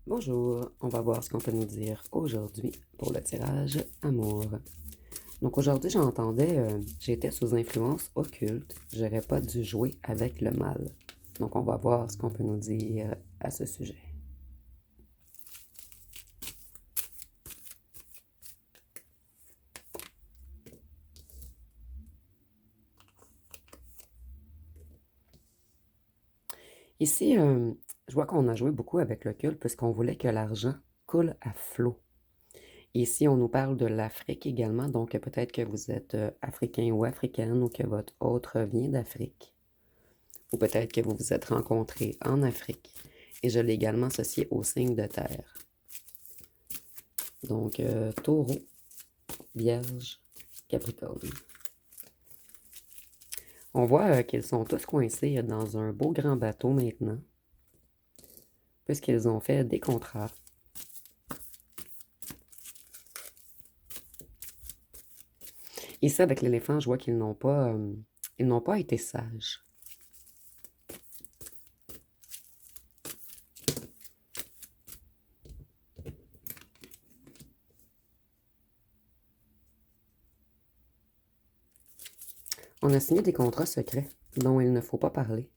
Bonjour, on va voir ce qu'on peut nous dire aujourd'hui pour le tirage amour. Donc aujourd'hui, j'étais sous influence occulte, j'aurais pas dû jouer avec le mal. Donc on va voir ce qu'on peut nous dire à ce sujet. Ici, je vois qu'on a joué beaucoup avec l'occulte puisqu'on voulait que l'argent coule à flot. Ici, on nous parle de l'Afrique également, donc peut-être que vous êtes africain ou africaine ou que votre autre vient d'Afrique. Ou peut-être que vous vous êtes rencontrés en Afrique. Et je l'ai également associé au signe de terre. Donc, taureau, vierge, capricorne. On voit qu'ils sont tous coincés dans un beau grand bateau maintenant, puisqu'ils ont fait des contrats. Ici, avec l'éléphant, je vois qu'ils n'ont pas été sages. On a signé des contrats secrets dont il ne faut pas parler.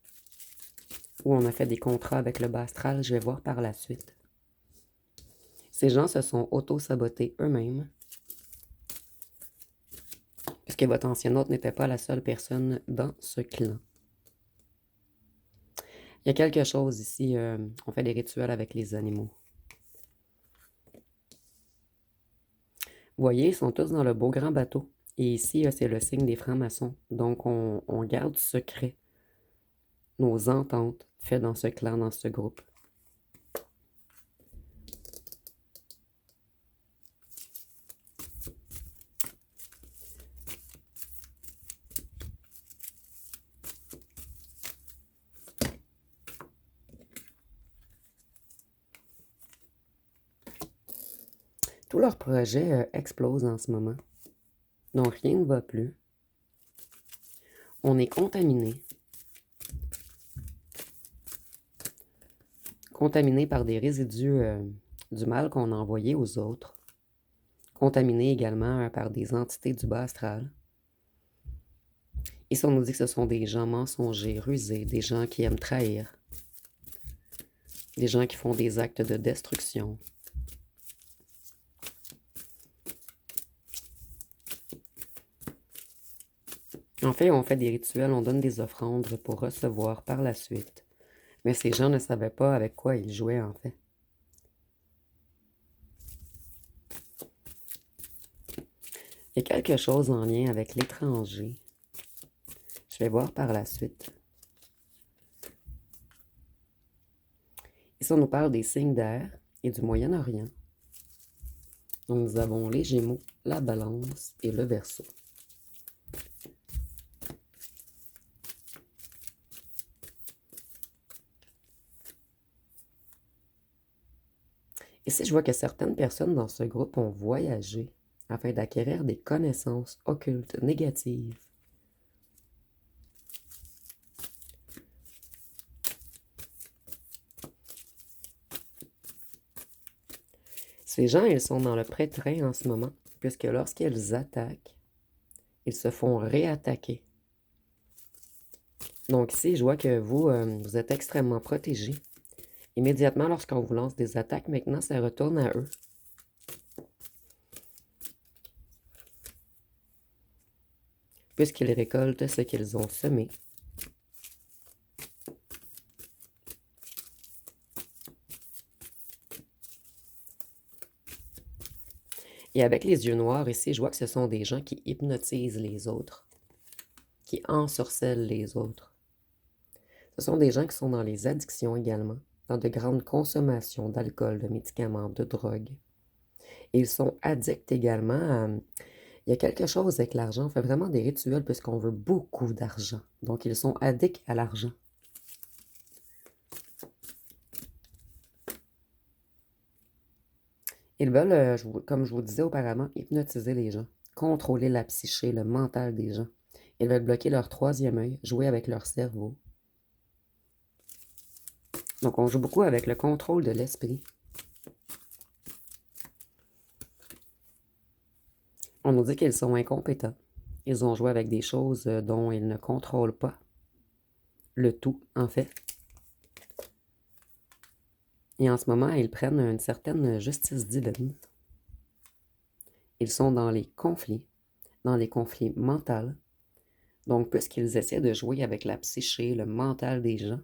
Ou on a fait des contrats avec le bas astral, je vais voir par la suite. Ces gens se sont auto-sabotés eux-mêmes, puisque votre ancien hôte n'était pas la seule personne dans ce clan. Il y a quelque chose ici, on fait des rituels avec les animaux. Vous voyez, ils sont tous dans le beau grand bateau. Et ici, c'est le signe des francs-maçons. Donc, on garde secret nos ententes faites dans ce clan, dans ce groupe. Tous leurs projets explosent en ce moment. Donc, rien ne va plus. On est contaminé. Contaminé par des résidus du mal qu'on a envoyé aux autres. Contaminé également par des entités du bas astral. Ici, on nous dit que ce sont des gens mensongers, rusés, des gens qui aiment trahir, des gens qui font des actes de destruction. En fait, on fait des rituels, on donne des offrandes pour recevoir par la suite. Mais ces gens ne savaient pas avec quoi ils jouaient, en fait. Il y a quelque chose en lien avec l'étranger. Je vais voir par la suite. Ici, on nous parle des signes d'air et du Moyen-Orient. Donc, nous avons les Gémeaux, la Balance et le Verseau. Ici, je vois que certaines personnes dans ce groupe ont voyagé afin d'acquérir des connaissances occultes négatives. Ces gens, ils sont dans le pré-train en ce moment, puisque lorsqu'ils attaquent, ils se font réattaquer. Donc ici, je vois que vous êtes extrêmement protégés. Immédiatement, lorsqu'on vous lance des attaques, maintenant, ça retourne à eux. Puisqu'ils récoltent ce qu'ils ont semé. Et avec les yeux noirs, ici, je vois que ce sont des gens qui hypnotisent les autres, qui ensorcellent les autres. Ce sont des gens qui sont dans les addictions également, dans de grandes consommations d'alcool, de médicaments, de drogue. Et ils sont addicts également à... Il y a quelque chose avec l'argent, on fait vraiment des rituels puisqu'on veut beaucoup d'argent. Donc, ils sont addicts à l'argent. Ils veulent, comme je vous disais auparavant, hypnotiser les gens, contrôler la psyché, le mental des gens. Ils veulent bloquer leur troisième œil, jouer avec leur cerveau. Donc, on joue beaucoup avec le contrôle de l'esprit. On nous dit qu'ils sont incompétents. Ils ont joué avec des choses dont ils ne contrôlent pas le tout, en fait. Et en ce moment, ils prennent une certaine justice divine. Ils sont dans les conflits mentaux. Donc, puisqu'ils essaient de jouer avec la psyché, le mental des gens,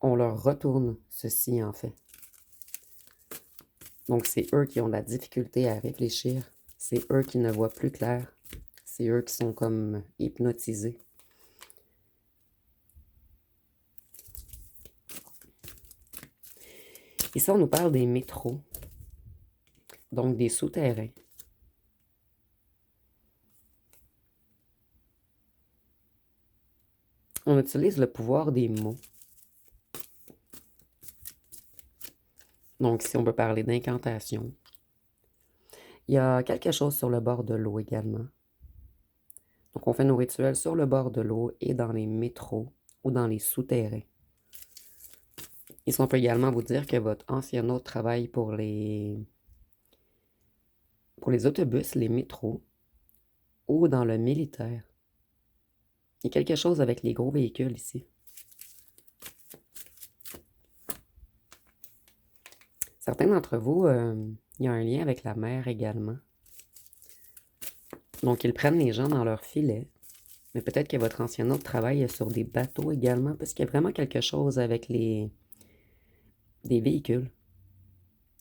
on leur retourne ceci, en fait. Donc, c'est eux qui ont la difficulté à réfléchir. C'est eux qui ne voient plus clair. C'est eux qui sont comme hypnotisés. Ici, on nous parle des métros, donc des souterrains. On utilise le pouvoir des mots. Donc, si on peut parler d'incantation. Il y a quelque chose sur le bord de l'eau également. Donc, on fait nos rituels sur le bord de l'eau et dans les métros ou dans les souterrains. Ici, on peut également vous dire que votre ancien hôte travaille pour les autobus, les métros ou dans le militaire. Il y a quelque chose avec les gros véhicules ici. Certains d'entre vous, il y a un lien avec la mer également. Donc, ils prennent les gens dans leur filet. Mais peut-être que votre ancien hôte travaille sur des bateaux également, parce qu'il y a vraiment quelque chose avec des véhicules.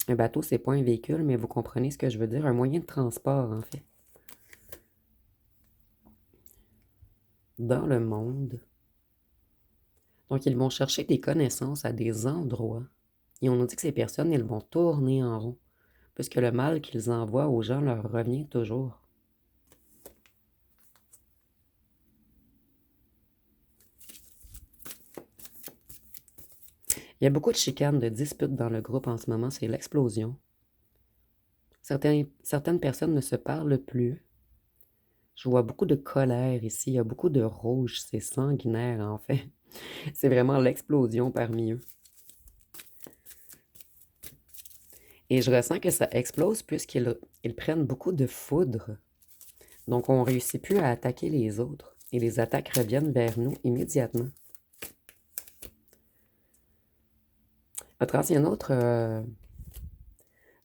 Un bateau, c'est pas un véhicule, mais vous comprenez ce que je veux dire, un moyen de transport, en fait. Dans le monde. Donc, ils vont chercher des connaissances à des endroits. Et on nous dit que ces personnes, elles vont tourner en rond, puisque le mal qu'ils envoient aux gens leur revient toujours. Il y a beaucoup de chicanes, de disputes dans le groupe en ce moment, c'est l'explosion. Certaines personnes ne se parlent plus. Je vois beaucoup de colère ici, il y a beaucoup de rouge, c'est sanguinaire en fait. C'est vraiment l'explosion parmi eux. Et je ressens que ça explose puisqu'ils prennent beaucoup de foudre. Donc on ne réussit plus à attaquer les autres. Et les attaques reviennent vers nous immédiatement. Votre ancien autre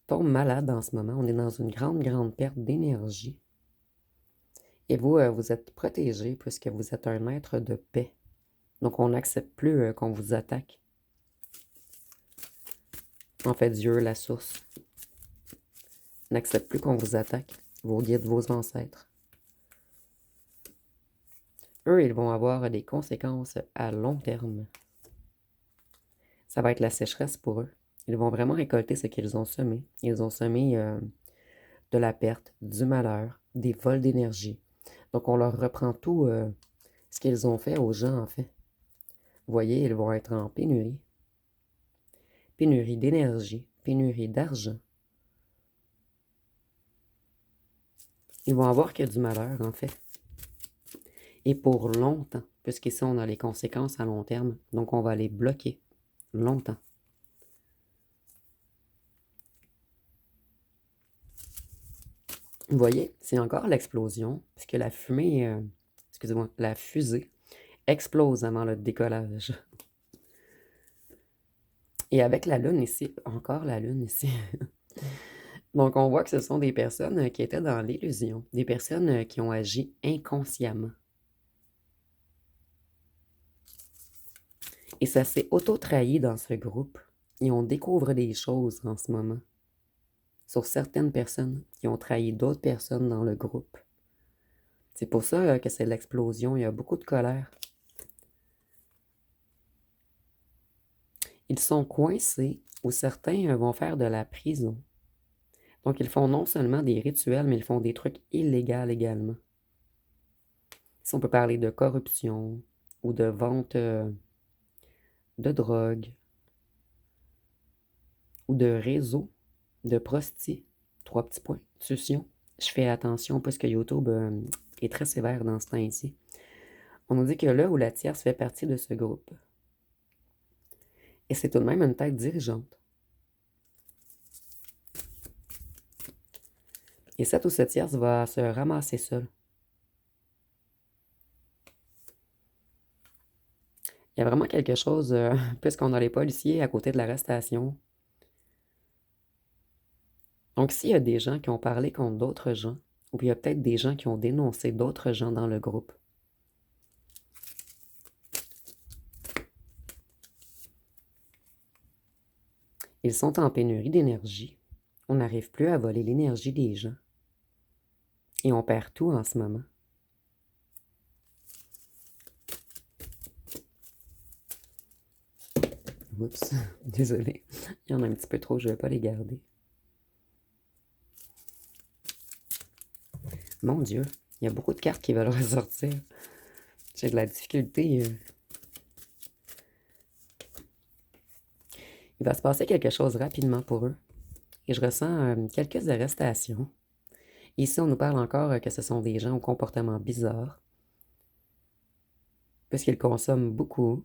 tombe malade en ce moment. On est dans une grande, grande perte d'énergie. Et vous, vous êtes protégé puisque vous êtes un être de paix. Donc on n'accepte plus qu'on vous attaque. En fait, Dieu, la source, n'accepte plus qu'on vous attaque. Vos guides, vos ancêtres. Eux, ils vont avoir des conséquences à long terme. Ça va être la sécheresse pour eux. Ils vont vraiment récolter ce qu'ils ont semé. Ils ont semé de la perte, du malheur, des vols d'énergie. Donc, on leur reprend tout ce qu'ils ont fait aux gens, en fait. Vous voyez, ils vont être en pénurie. Pénurie d'énergie, pénurie d'argent. Ils vont avoir que du malheur, en fait. Et pour longtemps, puisqu'ici, on a les conséquences à long terme. Donc, on va les bloquer longtemps. Vous voyez, c'est encore l'explosion, puisque la fumée, excusez-moi, la fusée explose avant le décollage. Et avec la lune ici, encore la lune ici. Donc, on voit que ce sont des personnes qui étaient dans l'illusion, des personnes qui ont agi inconsciemment. Et ça s'est auto-trahi dans ce groupe. Et on découvre des choses en ce moment sur certaines personnes qui ont trahi d'autres personnes dans le groupe. C'est pour ça que c'est l'explosion. Il y a beaucoup de colère. Ils sont coincés ou certains vont faire de la prison. Donc, ils font non seulement des rituels, mais ils font des trucs illégaux également. Si on peut parler de corruption ou de vente de drogue ou de réseau de prostis, 3 petits points, tuition. Je fais attention parce que YouTube est très sévère dans ce temps-ci. On nous dit que là où la tierce fait partie de ce groupe. Et c'est tout de même une tête dirigeante. Et cette ou ce tierce va se ramasser seul. Il y a vraiment quelque chose, puisqu'on a les policiers à côté de l'arrestation. Donc, s'il y a des gens qui ont parlé contre d'autres gens, ou il y a peut-être des gens qui ont dénoncé d'autres gens dans le groupe, ils sont en pénurie d'énergie. On n'arrive plus à voler l'énergie des gens. Et on perd tout en ce moment. Oups, désolé. Il y en a un petit peu trop, je ne vais pas les garder. Mon Dieu, il y a beaucoup de cartes qui veulent ressortir. J'ai de la difficulté. Il va se passer quelque chose rapidement pour eux. Et je ressens quelques arrestations. Ici, on nous parle encore que ce sont des gens au comportement bizarre, puisqu'ils consomment beaucoup.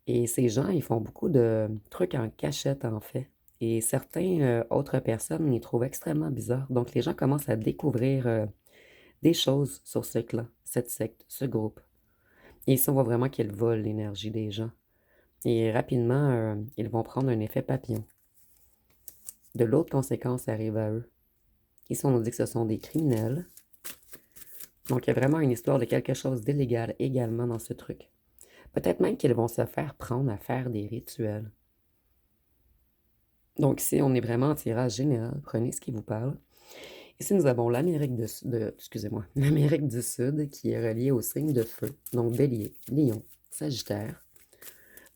Et ces gens, ils font beaucoup de trucs en cachette, en fait. Et certaines autres personnes les trouvent extrêmement bizarres. Donc, les gens commencent à découvrir des choses sur ce clan, cette secte, ce groupe. Et ici, on voit vraiment qu'ils volent l'énergie des gens. Et rapidement, ils vont prendre un effet papillon. De l'autre conséquence arrive à eux. Ici, on nous dit que ce sont des criminels. Donc, il y a vraiment une histoire de quelque chose d'illégal également dans ce truc. Peut-être même qu'ils vont se faire prendre à faire des rituels. Donc, ici, on est vraiment en tirage général. Prenez ce qui vous parle. Ici, nous avons l'Amérique l'Amérique du Sud qui est reliée au signe de feu. Donc, Bélier, Lion, Sagittaire.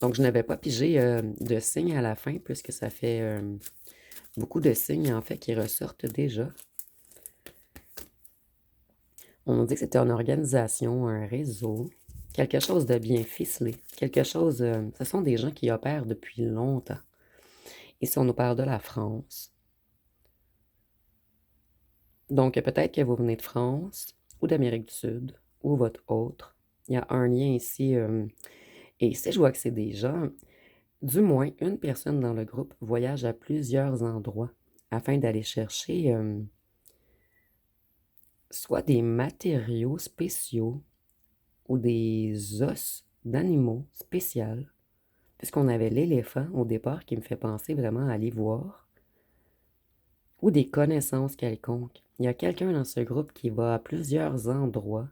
Donc, je n'avais pas pigé de signes à la fin puisque ça fait beaucoup de signes, en fait, qui ressortent déjà. On nous dit que c'était une organisation, un réseau, quelque chose de bien ficelé, quelque chose... ce sont des gens qui opèrent depuis longtemps. Ici, on nous parle de la France. Donc, peut-être que vous venez de France ou d'Amérique du Sud ou votre autre. Il y a un lien ici. Et ici, je vois que c'est des gens, du moins une personne dans le groupe voyage à plusieurs endroits afin d'aller chercher soit des matériaux spéciaux ou des os d'animaux spéciaux. Puisqu'on avait l'éléphant au départ qui me fait penser vraiment à l'ivoire. Ou des connaissances quelconques. Il y a quelqu'un dans ce groupe qui va à plusieurs endroits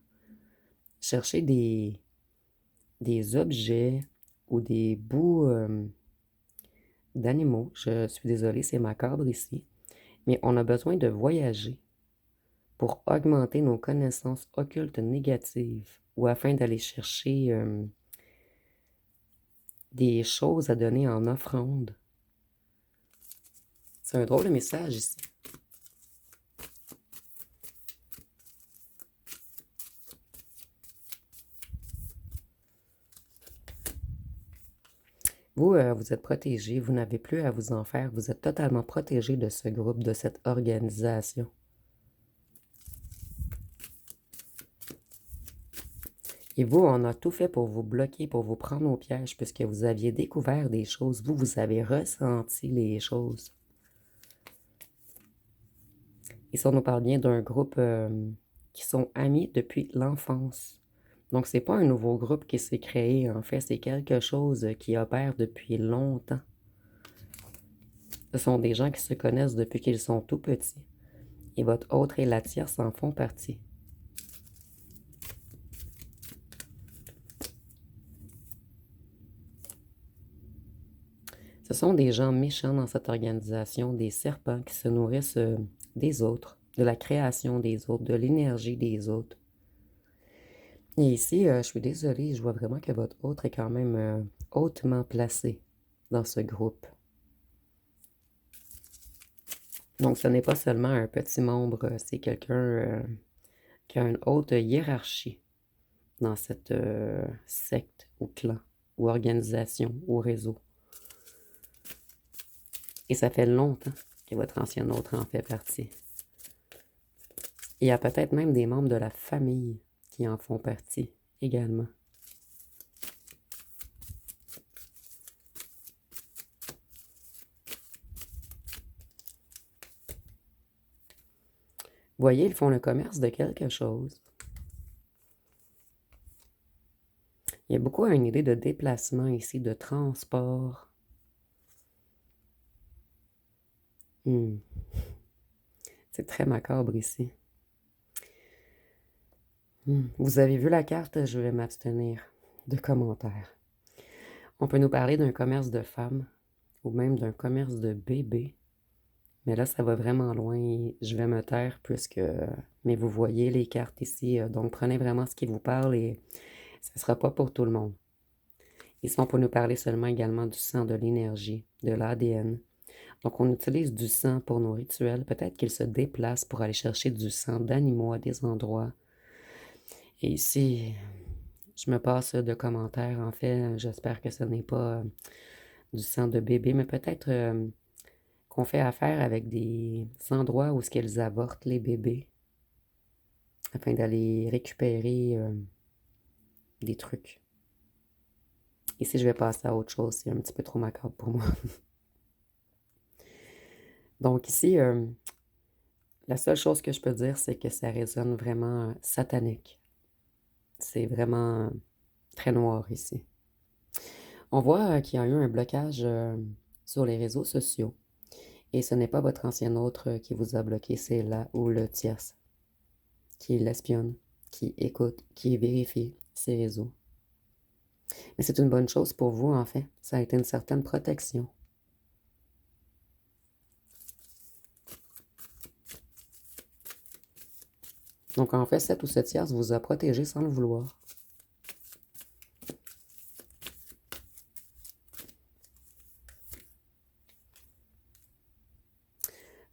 chercher des objets ou des bouts d'animaux. Je suis désolée, c'est macabre ici. Mais on a besoin de voyager pour augmenter nos connaissances occultes négatives ou afin d'aller chercher des choses à donner en offrande. C'est un drôle de message ici. Vous, vous êtes protégé, vous n'avez plus à vous en faire, vous êtes totalement protégé de ce groupe, de cette organisation. Et vous, on a tout fait pour vous bloquer, pour vous prendre au piège, puisque vous aviez découvert des choses, vous avez ressenti les choses. Ici, on nous parle bien d'un groupe qui sont amis depuis l'enfance. Donc, c'est pas un nouveau groupe qui s'est créé, en fait, c'est quelque chose qui opère depuis longtemps. Ce sont des gens qui se connaissent depuis qu'ils sont tout petits. Et votre autre et la tierce en font partie. Ce sont des gens méchants dans cette organisation, des serpents qui se nourrissent des autres, de la création des autres, de l'énergie des autres. Et ici, je suis désolée, je vois vraiment que votre autre est quand même hautement placé dans ce groupe. Donc, ce n'est pas seulement un petit membre, c'est quelqu'un qui a une haute hiérarchie dans cette secte ou clan ou organisation ou réseau. Et ça fait longtemps que votre ancien autre en fait partie. Il y a peut-être même des membres de la famille qui en font partie également. Voyez, ils font le commerce de quelque chose. Il y a beaucoup une idée de déplacement ici, de transport. Hmm. C'est très macabre ici. Vous avez vu la carte? Je vais m'abstenir de commentaires. On peut nous parler d'un commerce de femmes ou même d'un commerce de bébés. Mais là, ça va vraiment loin et je vais me taire puisque... Mais vous voyez les cartes ici, donc prenez vraiment ce qui vous parle et ce ne sera pas pour tout le monde. Ici, on peut nous parler seulement également du sang, de l'énergie, de l'ADN. Donc, on utilise du sang pour nos rituels. Peut-être qu'ils se déplacent pour aller chercher du sang d'animaux à des endroits. Et ici, je me passe de commentaires. En fait, j'espère que ce n'est pas du sang de bébé, mais peut-être qu'on fait affaire avec des endroits où ce qu'elles avortent les bébés afin d'aller récupérer des trucs. Ici, je vais passer à autre chose. C'est un petit peu trop macabre pour moi. Donc ici, la seule chose que je peux dire, c'est que ça résonne vraiment satanique. C'est vraiment très noir ici. On voit qu'il y a eu un blocage sur les réseaux sociaux. Et ce n'est pas votre ancien autre qui vous a bloqué, c'est là ou le tierce qui l'espionne, qui écoute, qui vérifie ses réseaux. Mais c'est une bonne chose pour vous, en fait. Ça a été une certaine protection. Donc, en fait, cette ou ce tierce vous a protégé sans le vouloir.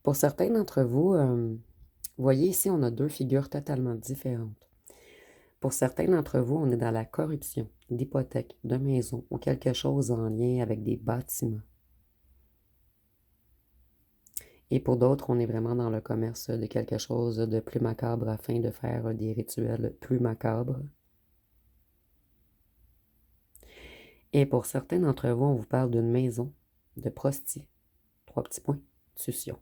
Pour certains d'entre vous, voyez ici, on a deux figures totalement différentes. Pour certains d'entre vous, on est dans la corruption d'hypothèques, de maisons ou quelque chose en lien avec des bâtiments. Et pour d'autres, on est vraiment dans le commerce de quelque chose de plus macabre afin de faire des rituels plus macabres. Et pour certains d'entre vous, on vous parle d'une maison, de prostie, 3 petits points, succion.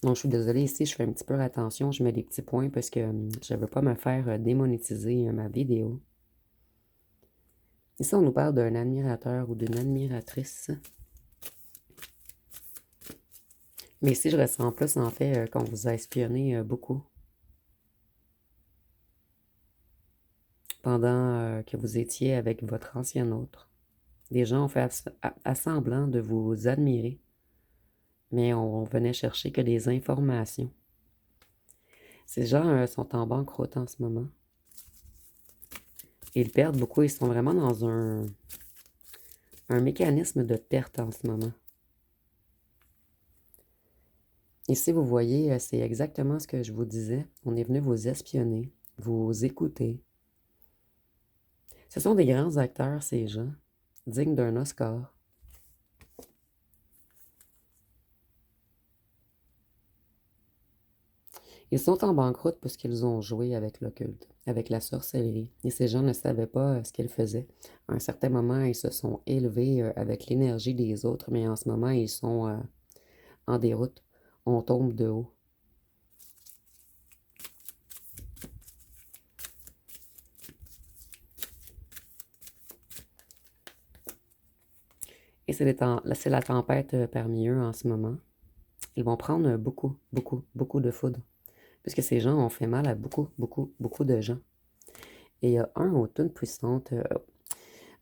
Donc, je suis désolée, ici, je fais un petit peu attention, je mets des petits points parce que je ne veux pas me faire démonétiser ma vidéo. Ici, on nous parle d'un admirateur ou d'une admiratrice. Mais ici, je ressens plus, en fait, qu'on vous a espionné beaucoup pendant que vous étiez avec votre ancien autre. Des gens ont fait semblant de vous admirer, mais on venait chercher que des informations. Ces gens sont en banqueroute en ce moment. Ils perdent beaucoup, ils sont vraiment dans un mécanisme de perte en ce moment. Ici, vous voyez, c'est exactement ce que je vous disais. On est venu vous espionner, vous écouter. Ce sont des grands acteurs, ces gens, dignes d'un Oscar. Ils sont en banqueroute parce qu'ils ont joué avec l'occulte, avec la sorcellerie, et ces gens ne savaient pas ce qu'ils faisaient. À un certain moment, ils se sont élevés avec l'énergie des autres, mais en ce moment, ils sont en déroute. On tombe de haut. Et c'est la tempête parmi eux en ce moment. Ils vont prendre beaucoup, beaucoup, beaucoup de foudre. Puisque ces gens ont fait mal à beaucoup, beaucoup, beaucoup de gens. Et il y a un aux toutes puissantes.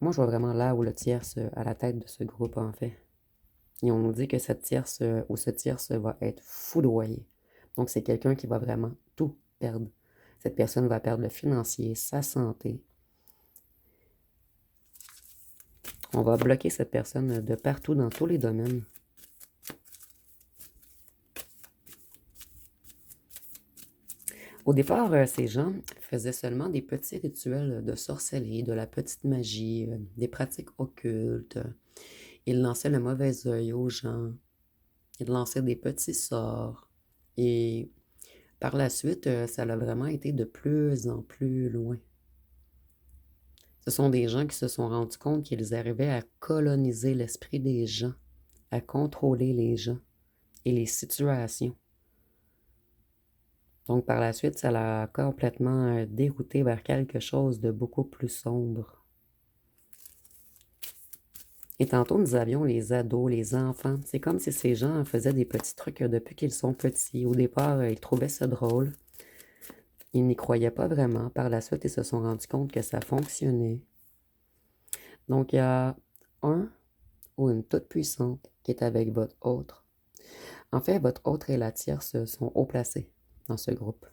Moi, je vois vraiment là où le tierce à la tête de ce groupe, en fait. Et on nous dit que cette tierce ou ce tierce va être foudroyé. Donc, c'est quelqu'un qui va vraiment tout perdre. Cette personne va perdre le financier, sa santé. On va bloquer cette personne de partout dans tous les domaines. Au départ, ces gens faisaient seulement des petits rituels de sorcellerie, de la petite magie, des pratiques occultes. Ils lançaient le mauvais œil aux gens. Ils lançaient des petits sorts. Et par la suite, ça a vraiment été de plus en plus loin. Ce sont des gens qui se sont rendus compte qu'ils arrivaient à coloniser l'esprit des gens, à contrôler les gens et les situations. Donc, par la suite, ça l'a complètement dérouté vers quelque chose de beaucoup plus sombre. Et tantôt, nous avions les ados, les enfants. C'est comme si ces gens faisaient des petits trucs depuis qu'ils sont petits. Au départ, ils trouvaient ça drôle. Ils n'y croyaient pas vraiment. Par la suite, ils se sont rendus compte que ça fonctionnait. Donc, il y a un ou une toute puissante qui est avec votre autre. En fait, votre autre et la tierce sont haut placés dans ce groupe.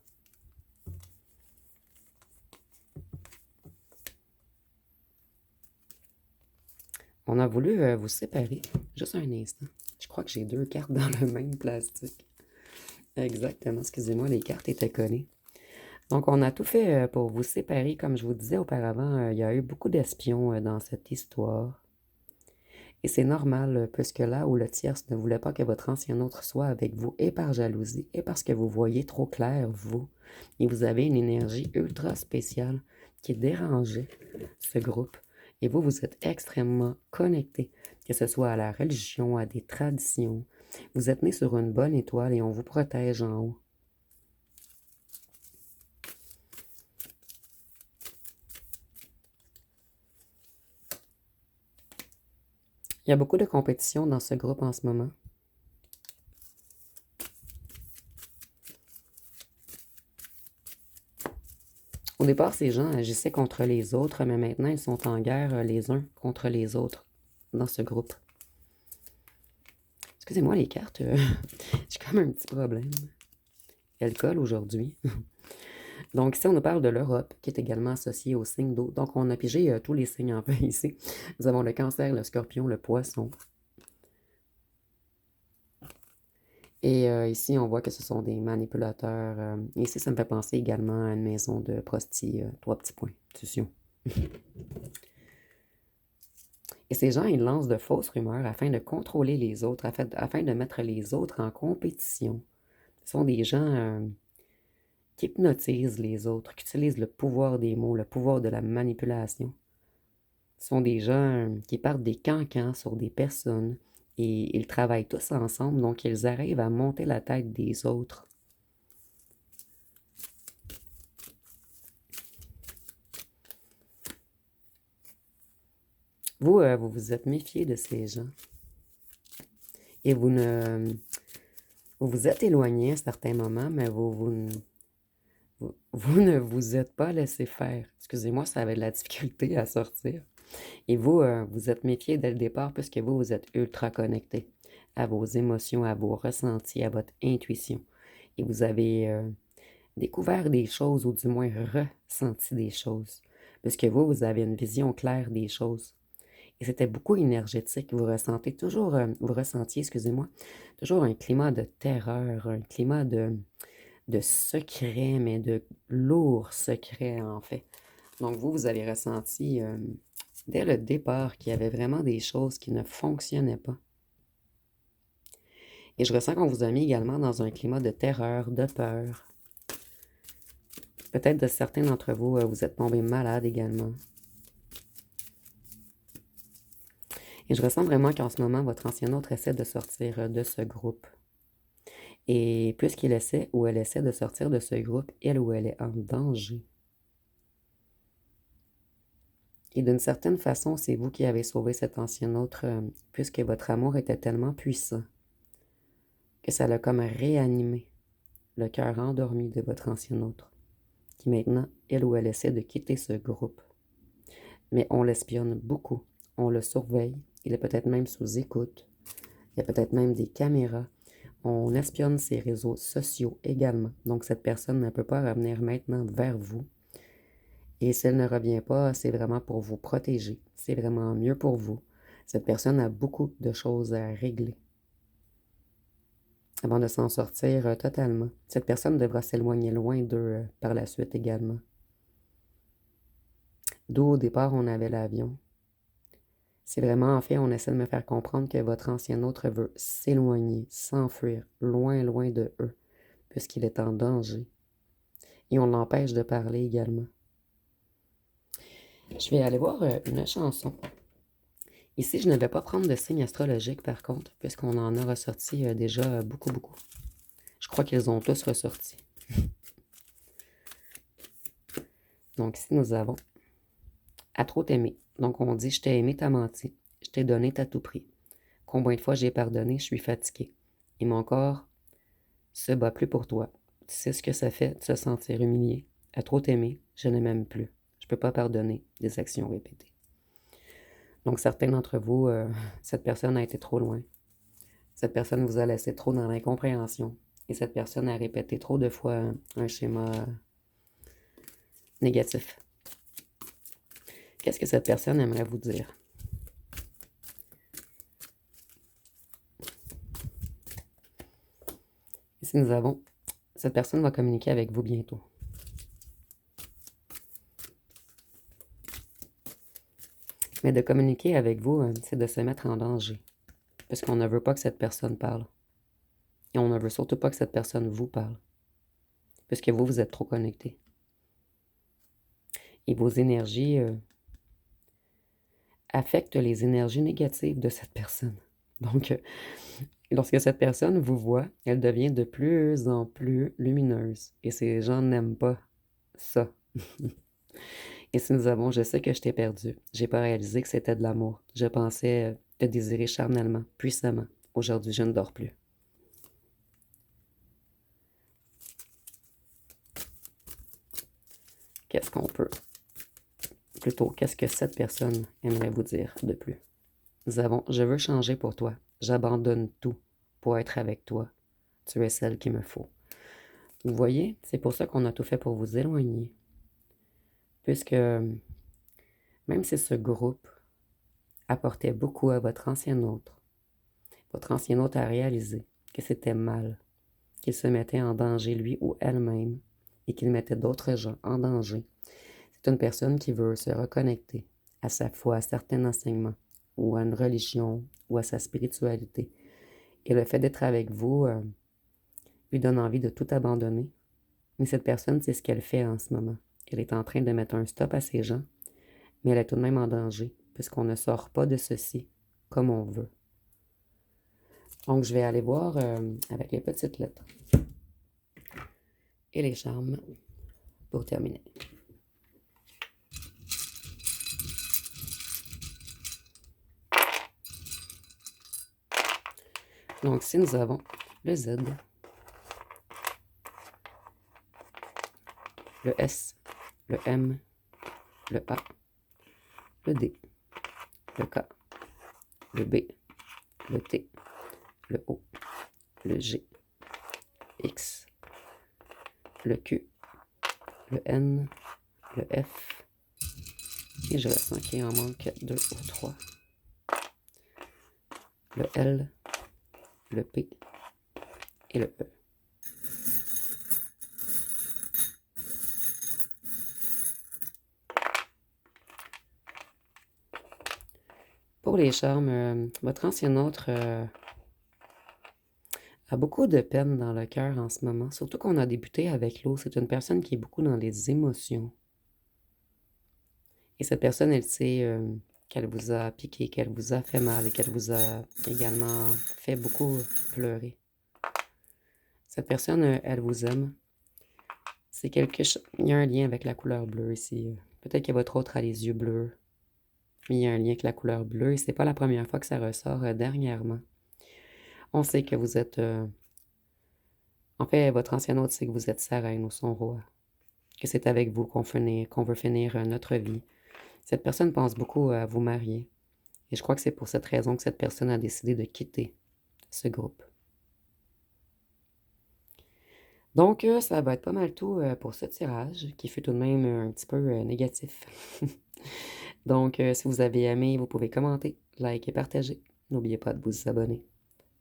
On a voulu vous séparer. Juste un instant. Je crois que j'ai deux cartes dans le même plastique. Exactement. Excusez-moi, les cartes étaient collées. Donc, on a tout fait pour vous séparer. Comme je vous disais auparavant, il y a eu beaucoup d'espions dans cette histoire. Et c'est normal, puisque là où le tierce ne voulait pas que votre ancien autre soit avec vous, et par jalousie, et parce que vous voyez trop clair, vous, et vous avez une énergie ultra spéciale qui dérangeait ce groupe. Et vous, vous êtes extrêmement connecté, que ce soit à la religion, à des traditions. Vous êtes né sur une bonne étoile et on vous protège en haut. Il y a beaucoup de compétition dans ce groupe en ce moment. Au départ, ces gens agissaient contre les autres, mais maintenant, ils sont en guerre les uns contre les autres dans ce groupe. Excusez-moi les cartes, j'ai quand même un petit problème. Elles collent aujourd'hui. Donc ici, on nous parle de l'Europe, qui est également associée au signe d'eau. Donc on a pigé tous les signes en fait ici. Nous avons le cancer, le scorpion, le poisson. Et ici, on voit que ce sont des manipulateurs. Ici, ça me fait penser également à une maison de prosti, 3 petits points, attention. Et ces gens, ils lancent de fausses rumeurs afin de contrôler les autres, afin de mettre les autres en compétition. Ce sont des gens qui hypnotisent les autres, qui utilisent le pouvoir des mots, le pouvoir de la manipulation. Ce sont des gens qui partent des cancans sur des personnes et ils travaillent tous ensemble, donc ils arrivent à monter la tête des autres. Vous, vous vous êtes méfié de ces gens. Et vous vous êtes éloigné à certains moments, mais vous ne vous êtes pas laissé faire. Excusez-moi, ça avait de la difficulté à sortir. Et vous, vous êtes méfié dès le départ puisque vous, vous êtes ultra connecté à vos émotions, à vos ressentis, à votre intuition. Et vous avez découvert des choses ou du moins ressenti des choses. Puisque vous, vous avez une vision claire des choses. Et c'était beaucoup énergétique. Vous ressentez toujours, vous ressentiez, excusez-moi, toujours un climat de terreur, un climat de secret, mais de lourd secret en fait. Donc vous, vous avez ressenti dès le départ qu'il y avait vraiment des choses qui ne fonctionnaient pas. Et je ressens qu'on vous a mis également dans un climat de terreur, de peur. Peut-être de certains d'entre vous, vous êtes tombés malades également. Et je ressens vraiment qu'en ce moment, votre ancien autre essaie de sortir de ce groupe. Et puisqu'il essaie ou elle essaie de sortir de ce groupe, elle ou elle est en danger. Et d'une certaine façon, c'est vous qui avez sauvé cet ancien autre, puisque votre amour était tellement puissant que ça l'a comme réanimé le cœur endormi de votre ancien autre, qui maintenant, elle ou elle essaie de quitter ce groupe. Mais on l'espionne beaucoup, on le surveille, il est peut-être même sous écoute, il y a peut-être même des caméras, on espionne ses réseaux sociaux également. Donc cette personne ne peut pas revenir maintenant vers vous. Et si elle ne revient pas, c'est vraiment pour vous protéger. C'est vraiment mieux pour vous. Cette personne a beaucoup de choses à régler avant de s'en sortir totalement. Cette personne devra s'éloigner loin d'eux par la suite également. D'où au départ on avait l'avion. C'est vraiment en fait, on essaie de me faire comprendre que votre ancien autre veut s'éloigner, s'enfuir, loin, loin de eux, puisqu'il est en danger. Et on l'empêche de parler également. Je vais aller voir une chanson. Ici, je ne vais pas prendre de signe astrologique par contre, puisqu'on en a ressorti déjà beaucoup, beaucoup. Je crois qu'ils ont tous ressorti. Donc ici, nous avons à trop t'aimer. Donc on dit, je t'ai aimé, t'as menti. Je t'ai donné, t'as tout pris. Combien de fois j'ai pardonné, je suis fatigué. Et mon corps se bat plus pour toi. Tu sais ce que ça fait de se sentir humilié. À trop t'aimer, je ne m'aime plus. Je ne peux pas pardonner des actions répétées. Donc certains d'entre vous, cette personne a été trop loin. Cette personne vous a laissé trop dans l'incompréhension. Et cette personne a répété trop de fois un schéma négatif. Qu'est-ce que cette personne aimerait vous dire? Ici, nous avons, cette personne va communiquer avec vous bientôt. Mais de communiquer avec vous, c'est de se mettre en danger. Parce qu'on ne veut pas que cette personne parle. Et on ne veut surtout pas que cette personne vous parle. Parce que vous êtes trop connecté. Et vos énergies affectent les énergies négatives de cette personne. Donc, lorsque cette personne vous voit, elle devient de plus en plus lumineuse. Et ces gens n'aiment pas ça. Et si nous avons, je sais que je t'ai perdu. J'ai pas réalisé que c'était de l'amour. Je pensais te désirer charnellement, puissamment. Aujourd'hui, je ne dors plus. Qu'est-ce qu'on peut? Plutôt, qu'est-ce que cette personne aimerait vous dire de plus? Nous avons, je veux changer pour toi. J'abandonne tout pour être avec toi. Tu es celle qu'il me faut. Vous voyez, c'est pour ça qu'on a tout fait pour vous éloigner. Puisque même si ce groupe apportait beaucoup à votre ancien autre a réalisé que c'était mal, qu'il se mettait en danger lui ou elle-même et qu'il mettait d'autres gens en danger. C'est une personne qui veut se reconnecter à sa foi, à certains enseignements, ou à une religion, ou à sa spiritualité. Et le fait d'être avec vous lui donne envie de tout abandonner. Mais cette personne, c'est ce qu'elle fait en ce moment. Elle est en train de mettre un stop à ces gens, mais elle est tout de même en danger, puisqu'on ne sort pas de ceci comme on veut. Donc, je vais aller voir avec les petites lettres et les charmes pour terminer. Donc, si nous avons le Z, le S, le M, le A, le D, le K, le B, le T, le O, le G, X, le Q, le N, le F, et je ressens qu'il en manque 2 ou 3, le L, le P et le E. Pour les charmes, votre ancien autre a beaucoup de peine dans le cœur en ce moment, surtout qu'on a débuté avec l'eau. C'est une personne qui est beaucoup dans les émotions. Et cette personne, elle sait qu'elle vous a piqué, qu'elle vous a fait mal et qu'elle vous a également fait beaucoup pleurer. Cette personne, elle vous aime. C'est quelque chose. Il y a un lien avec la couleur bleue ici. Peut-être que votre autre a les yeux bleus. Mais il y a un lien avec la couleur bleue et c'est pas la première fois que ça ressort dernièrement. On sait que vous êtes. En fait, votre ancien autre sait que vous êtes sa reine ou son roi. Que c'est avec vous qu'on veut finir notre vie. Cette personne pense beaucoup à vous marier. Et je crois que c'est pour cette raison que cette personne a décidé de quitter ce groupe. Donc, ça va être pas mal tout pour ce tirage, qui fut tout de même un petit peu négatif. Donc, si vous avez aimé, vous pouvez commenter, liker et partager. N'oubliez pas de vous abonner.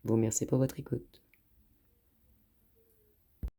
Je vous remercie pour votre écoute.